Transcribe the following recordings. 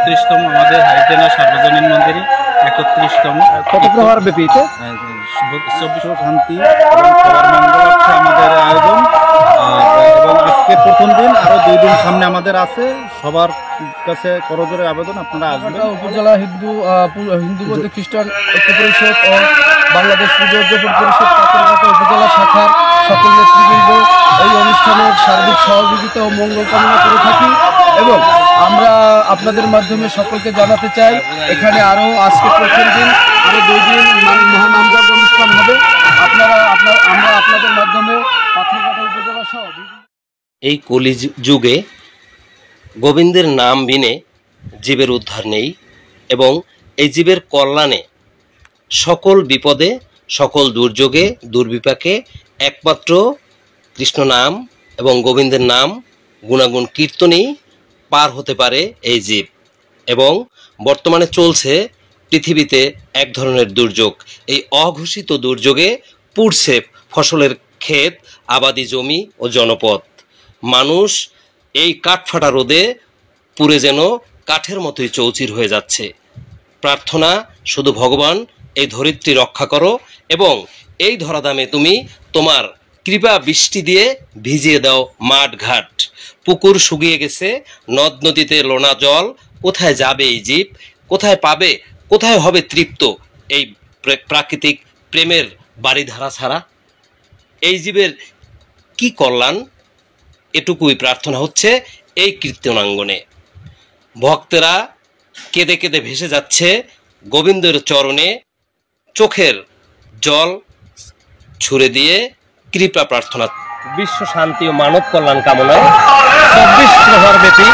31তম আমাদের হারিকেনা সার্বজনীন মন্দিরে 31তম। কত প্রহর ব্যাপী এটা? 24 শান্তি এবং সবার মঙ্গলার্থে আমাদের আয়োজন। এবং আজকে প্রথম দিন, আরো 2 দিন সামনে আমাদের আছে। সবার কাছে করজোরে আবেদন, আপনারা আসবেন। উপজেলা হিন্দু বৌদ্ধ খ্রিস্টান ঐক্য পরিষদ ও বাংলাদেশ পুজো উদযাপন পরিষদ পাথরঘাটা উপজেলা শাখার সকল নেতৃবৃন্দ এই অনুষ্ঠানের সার্বিক সহযোগিতা ও মঙ্গল কামনা করে থাকি এবং আমরা আপনাদের মাধ্যমে সকলকে জানাতে চাই এখানে আরো আজকে প্রথম দিন, আরো 2 দিন মহানামযজ্ঞ অনুষ্ঠান হবে। আমরা আপনাদের মাধ্যমে পাথরঘাটা উপজেলা সহ এই কলি যুগে গোবিন্দের নাম বিনে জীবের উদ্ধার নেই এবং এই জীবের কল্যাণে সকল বিপদে সকল দুর্যোগে দুর্বিপাকে একমাত্র কৃষ্ণ নাম এবং গোবিন্দের নাম গুণাগুণ কীর্তনেই পার হতে পারে এই জীব। এবং বর্তমানে চলছে পৃথিবীতে এক ধরনের দুর্যোগ। এই অঘোষিত দুর্যোগে পুড়ছে ফসলের ক্ষেত, আবাদি জমি ও জনপদ। মানুষ এই কাঠফাটা রোদে পুড়ে যেন কাঠের মতোই চৌচির হয়ে যাচ্ছে। প্রার্থনা শুধু ভগবান এই ধরিত্রী রক্ষা করো এবং এই ধরাধামে তুমি তোমার কৃপা বৃষ্টি দিয়ে ভিজিয়ে দাও মাঠ ঘাট। পুকুর শুকিয়ে গেছে, নদ নদীতে লোনা জল। কোথায় যাবে এই জীব? কোথায় পাবে, কোথায় হবে তৃপ্ত এই প্রাকৃতিক প্রেমের বাড়িধারা ছাড়া? এই জীবের কি কল্যাণ, এটুকুই প্রার্থনা হচ্ছে এই কীর্তনাঙ্গনে। ভক্তেরা কেঁদে কেঁদে ভেসে যাচ্ছে গোবিন্দের চরণে, চোখের জল ছুড়ে দিয়ে কৃপা প্রার্থনা। বিশ্ব শান্তি ও মানব কল্যাণ কামনায় 24 প্রহর ব্যাপী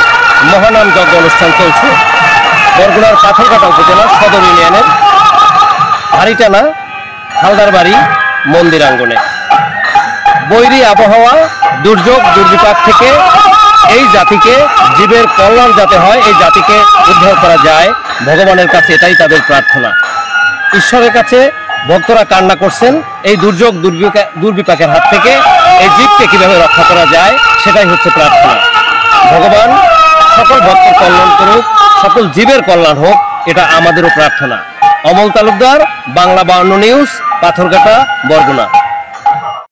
মহানাম যজ্ঞ অনুষ্ঠান চলছে বরগুনার পাথরঘাটা উপজেলার সদর ইউনিয়নের হারিটানা হালদারবাড়ি মন্দিরাঙ্গনে। বৈরী আবহাওয়া, দুর্যোগ দুর্বিপাক থেকে এই জাতিকে, জীবের কল্যাণ যাতে হয়, এই জাতিকে উদ্ধার করা যায়, ভগবানের কাছে এটাই তাদের প্রার্থনা। ঈশ্বরের কাছে ভক্তরা কান্না করছেন এই দুর্যোগ দুর্বিপাকের হাত থেকে এই জীবকে কিভাবে রক্ষা করা যায়, সেটাই হচ্ছে প্রার্থনা। ভগবান সকল ভক্তের কল্যাণ করুক, সকল জীবের কল্যাণ হোক, এটা আমাদেরও প্রার্থনা। অমল তালুকদার, বাংলা 52 নিউজ, পাথরঘাটা, বরগুনা।